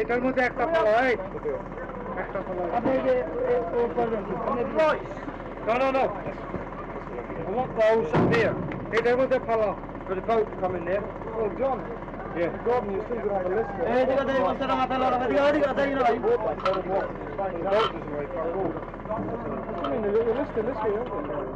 এটার মধ্যে একটা ফল হয় একটা ফল আপনি যে ও করবেন no I want those up here এটার মধ্যে ফল for the boat to come in there oh John yeah Gordon you still got on the list এই দিকে দেই বছর মাথা লড়া দিকে দেই না ভাই boat doesn't like that oh I mean the list